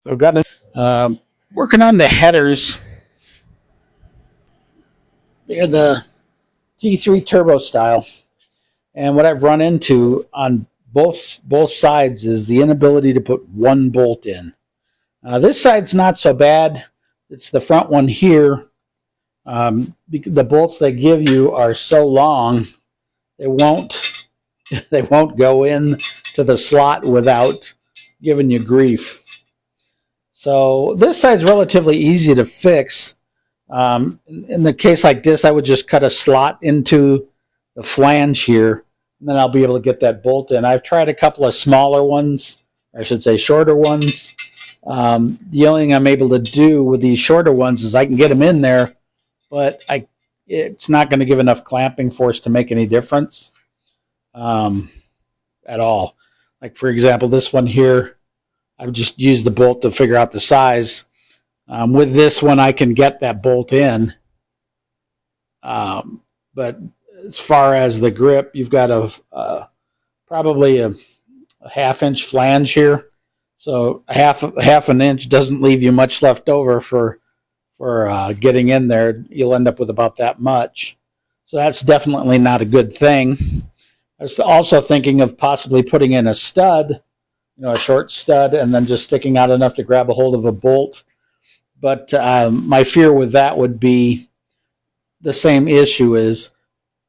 So I've got working on the headers. They're the T3 turbo style, and what I've run into on both sides is the inability to put one bolt in. This side's not so bad. It's the front one here. The bolts they give you are so long, they won't go in to the slot without giving you grief. So this side's relatively easy to fix. In the case like this, I would just cut a slot into the flange here, and then I'll be able to get that bolt in. I've tried a couple of smaller ones, or I should say shorter ones. The only thing I'm able to do with these shorter ones is I can get them in there, but it's not going to give enough clamping force to make any difference at all. Like, for example, this one here, I've just used the bolt to figure out the size. With this one, I can get that bolt in. But as far as the grip, you've got probably a half-inch flange here. So half an inch doesn't leave you much left over for getting in there. You'll end up with about that much. So that's definitely not a good thing. I was also thinking of possibly putting in a stud, a short stud, and then just sticking out enough to grab a hold of a bolt. But my fear with that would be the same issue, is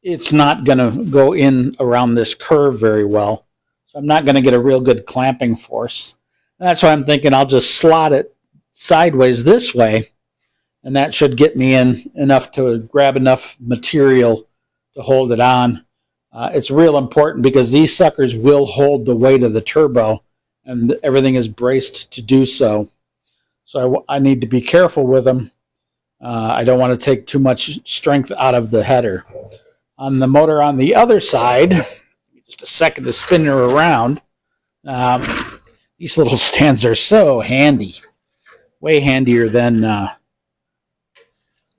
it's not going to go in around this curve very well. So I'm not going to get a real good clamping force. And that's why I'm thinking I'll just slot it sideways this way, and that should get me in enough to grab enough material to hold it on. It's real important because these suckers will hold the weight of the turbo, and everything is braced to do so. So I need to be careful with them. I don't want to take too much strength out of the header. On the motor on the other side, just a second to spin her around. These little stands are so handy, way handier than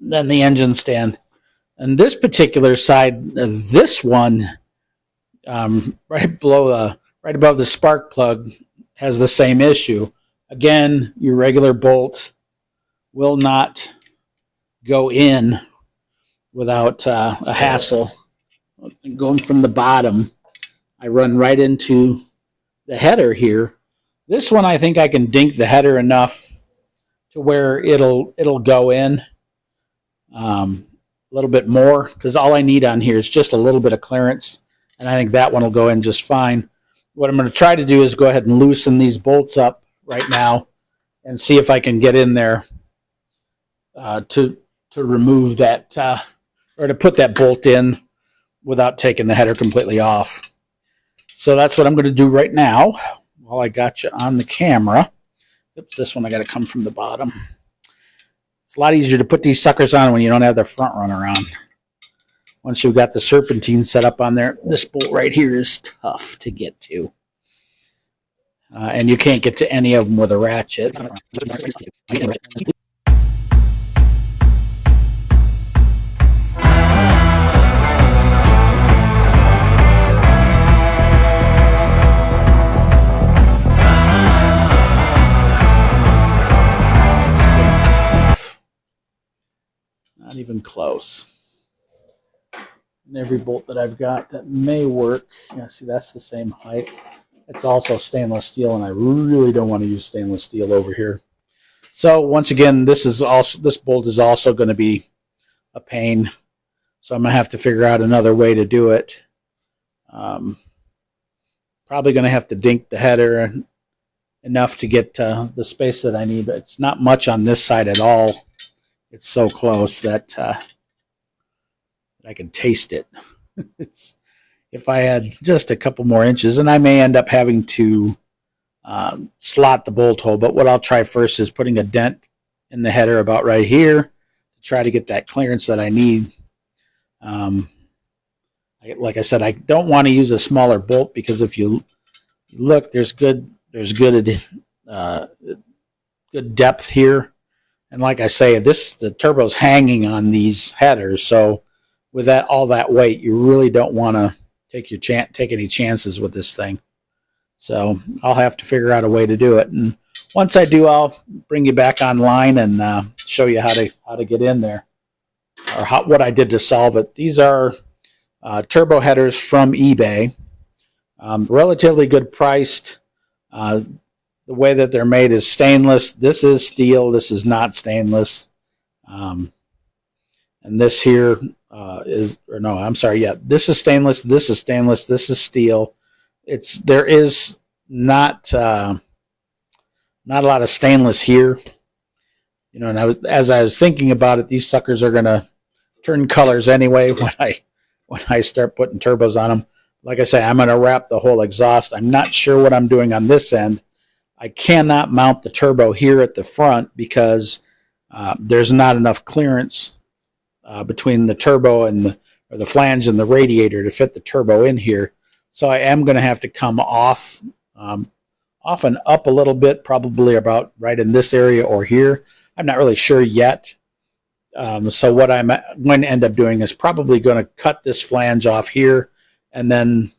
the engine stand. And this particular side, this one, right above the spark plug, has the same issue. Again, your regular bolt will not go in without a hassle. Going from the bottom, I run right into the header here. This one, I think I can dink the header enough to where it'll go in a little bit more, because all I need on here is just a little bit of clearance, and I think that one will go in just fine. What I'm going to try to do is go ahead and loosen these bolts up right now and see if I can get in there to remove that or to put that bolt in without taking the header completely off. So that's what I'm going to do right now while I got you on the camera. Oops, this one I got to come from the bottom. It's a lot easier to put these suckers on when you don't have the front runner on. Once you've got the serpentine set up on there, this bolt right here is tough to get to. And you can't get to any of them with a ratchet. Not even close. And every bolt that I've got that may work, yeah, see, that's the same height. It's also stainless steel, and I really don't want to use stainless steel over here. So once again, this bolt is also going to be a pain. So I'm going to have to figure out another way to do it. Probably going to have to dink the header enough to get the space that I need, but it's not much on this side at all. It's so close that I can taste it. If I had just a couple more inches, and I may end up having to slot the bolt hole, but what I'll try first is putting a dent in the header about right here to try to get that clearance that I need. Like I said, I don't want to use a smaller bolt, because if you look, there's good depth here. And like I say, the turbo's hanging on these headers, so with all that weight, you really don't want to take any chances with this thing. So I'll have to figure out a way to do it. And once I do, I'll bring you back online and show you how to get in there, or what I did to solve it. These are turbo headers from eBay, relatively good priced. The way that they're made is stainless. This is steel. This is not stainless. And this here this is stainless. This is stainless. This is steel. There is not a lot of stainless here. You know, and as I was thinking about it, these suckers are gonna turn colors anyway when I start putting turbos on them. Like I say, I'm gonna wrap the whole exhaust. I'm not sure what I'm doing on this end. I cannot mount the turbo here at the front because there's not enough clearance between the turbo and the flange and the radiator to fit the turbo in here. So I am going to have to come off and up a little bit, probably about right in this area or here. I'm not really sure yet. So what I'm going to end up doing is probably going to cut this flange off here and then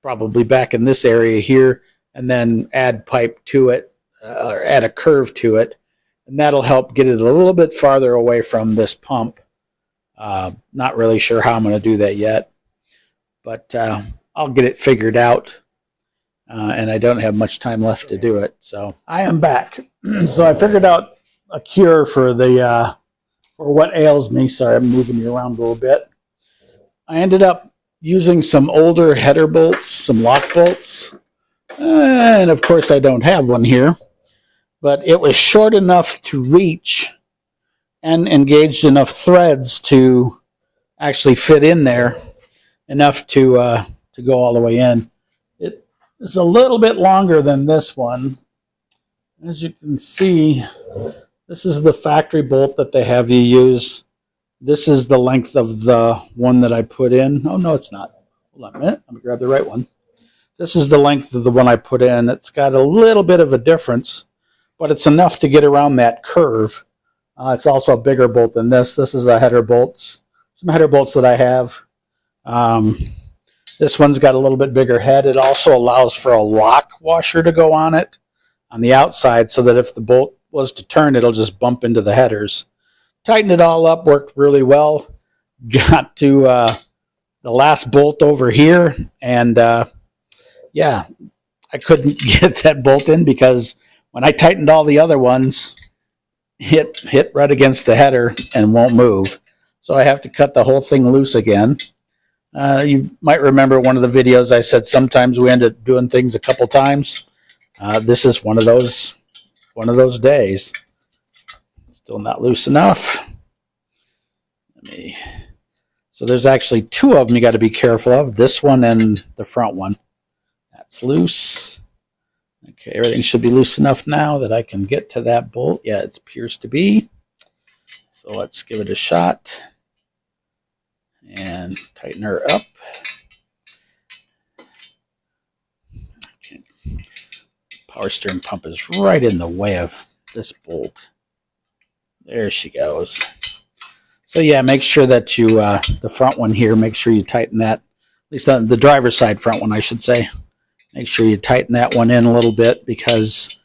probably back in this area here, and then add pipe to it, or add a curve to it, and that'll help get it a little bit farther away from this pump. Not really sure how I'm going to do that yet, but I'll get it figured out, and I don't have much time left to do it. So I am back. So I figured out a cure for for what ails me. Sorry, I'm moving you around a little bit. I ended up using some older header bolts, some lock bolts, and of course I don't have one here, but it was short enough to reach and engaged enough threads to actually fit in there, enough to go all the way in. It is a little bit longer than this one. As you can see, this is the factory bolt that they have you use. This is the length of the one that I put in. Oh, no, it's not. Hold on a minute. Let me grab the right one. This is the length of the one I put in. It's got a little bit of a difference, but it's enough to get around that curve. It's also a bigger bolt than this. This is a header bolts. Some header bolts that I have. This one's got a little bit bigger head. It also allows for a lock washer to go on it on the outside, so that if the bolt was to turn, it'll just bump into the headers. Tightened it all up, worked really well. Got to the last bolt over here, and yeah, I couldn't get that bolt in because when I tightened all the other ones, hit right against the header and won't move. So I have to cut the whole thing loose again. You might remember one of the videos I said sometimes we end up doing things a couple times. This is one of those days. Still not loose enough. So there's actually two of them you got to be careful of. This one and the front one. That's loose. Okay, everything should be loose enough now that I can get to that bolt. Yeah, it appears to be. So let's give it a shot and tighten her up. Okay. Power steering pump is right in the way of this bolt. There she goes. So yeah, make sure that you, the front one here, make sure you tighten that, at least on the driver's side front one, I should say. Make sure you tighten that one in a little bit, because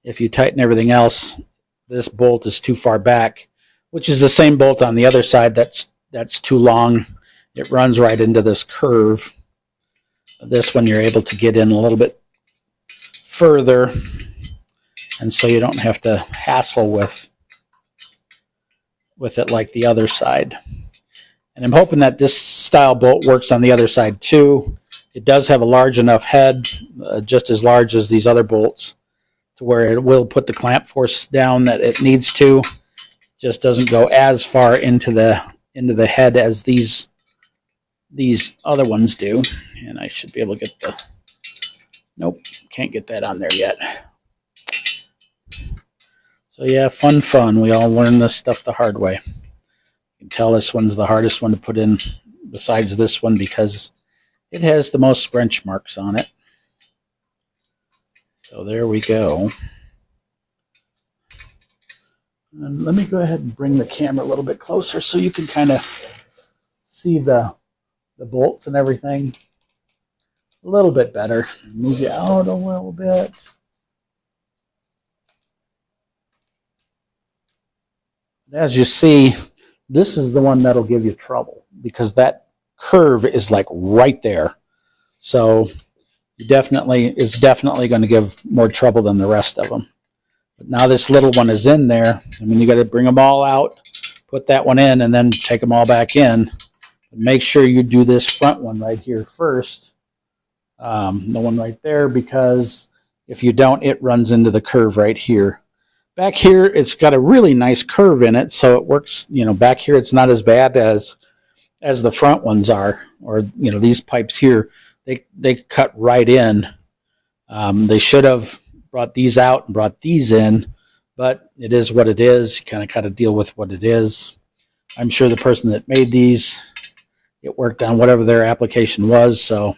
if you tighten everything else, this bolt is too far back, which is the same bolt on the other side that's too long. It runs right into this curve. This one you're able to get in a little bit further, and so you don't have to hassle with it like the other side. And I'm hoping that this style bolt works on the other side too. It does have a large enough head, just as large as these other bolts, to where it will put the clamp force down that it needs to. Just doesn't go as far into the head as these other ones do. And I should be able to get the, nope, can't get that on there yet. So yeah, fun. We all learn this stuff the hard way. You can tell this one's the hardest one to put in besides this one, because it has the most wrench marks on it. So there we go. And let me go ahead and bring the camera a little bit closer so you can kind of see the bolts and everything a little bit better. Move you out a little bit. As you see, this is the one that'll give you trouble because that curve is like right there. So it's definitely going to give more trouble than the rest of them. But now this little one is in there. I mean, you got to bring them all out, put that one in, and then take them all back in. Make sure you do this front one right here first, the one right there, because if you don't, it runs into the curve right here. Back here, it's got a really nice curve in it, so it works. Back here, it's not as bad as the front ones are, or these pipes here, they cut right in. They should have brought these out and brought these in, but it is what it is. You kind of got to deal with what it is. I'm sure the person that made these, it worked on whatever their application was, so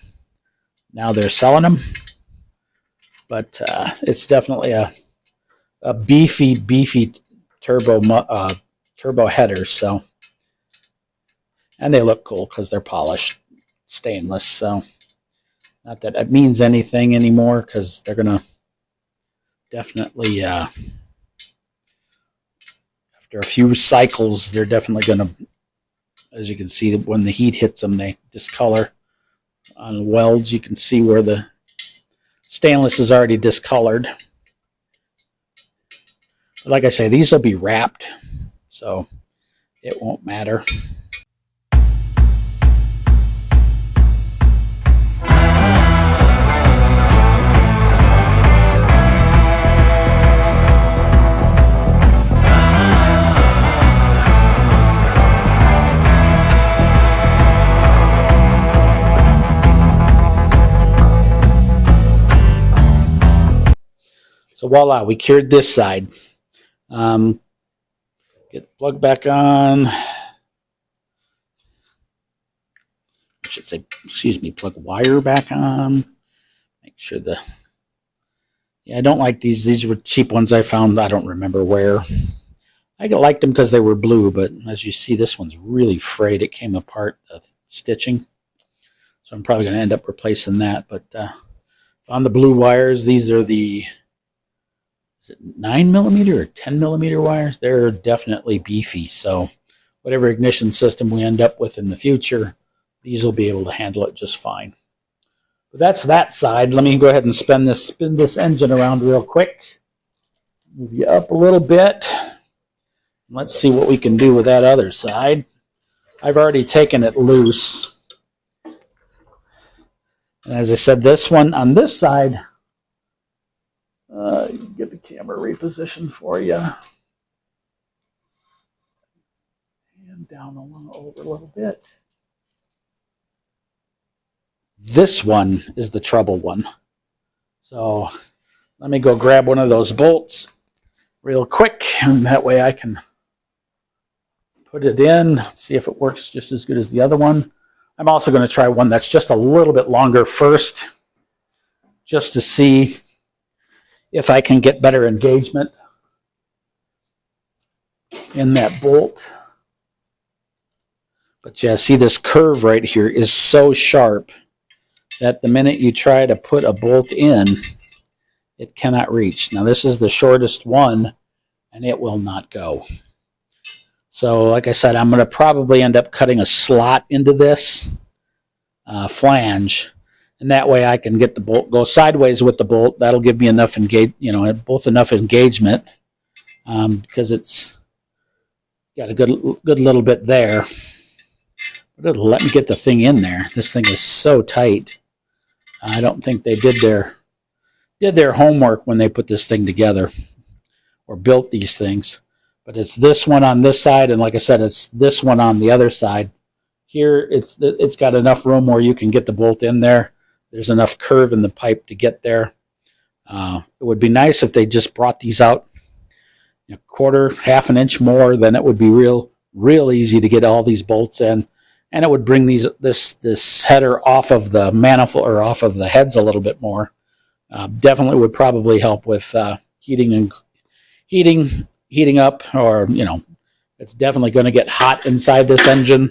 now they're selling them. But it's definitely a beefy turbo header. So, and they look cool because they're polished stainless. So, not that it means anything anymore because they're gonna definitely after a few cycles, they're definitely gonna, as you can see, when the heat hits them, they discolor. On welds, you can see where the stainless is already discolored. But like I say, these will be wrapped, so it won't matter. So voila, we cured this side. Get the plug back on. I should say, plug wire back on. Make sure I don't like these. These were cheap ones I found. I don't remember where. I liked them because they were blue, but as you see, this one's really frayed. It came apart, the stitching. So I'm probably going to end up replacing that. But found the blue wires. These are the 9mm or 10mm wires. They're definitely beefy, so whatever ignition system we end up with in the future, these will be able to handle it just fine. But that's that side. Let me go ahead and spin this engine around real quick. Move you up a little bit. Let's see what we can do with that other side. I've already taken it loose. And as I said, this one on this side, get the camera repositioned for you. And down over a little bit. This one is the trouble one. So let me go grab one of those bolts real quick, and that way I can put it in, see if it works just as good as the other one. I'm also going to try one that's just a little bit longer first, just to see if I can get better engagement in that bolt. But yeah, see, this curve right here is so sharp that the minute you try to put a bolt in, it cannot reach. Now this is the shortest one, and it will not go. So like I said, I'm going to probably end up cutting a slot into this flange, and that way I can get the bolt, go sideways with the bolt. That'll give me enough enough engagement, because it's got a good little bit there. But it'll let me get the thing in there. This thing is so tight. I don't think they did their homework when they put this thing together or built these things. But it's this one on this side, and like I said, it's this one on the other side. Here, it's got enough room where you can get the bolt in there. There's enough curve in the pipe to get there. It would be nice if they just brought these out a quarter, half an inch more. Then it would be real easy to get all these bolts in, and it would bring this header off of the manifold or off of the heads a little bit more. Definitely would probably help with heating up, or it's definitely going to get hot inside this engine.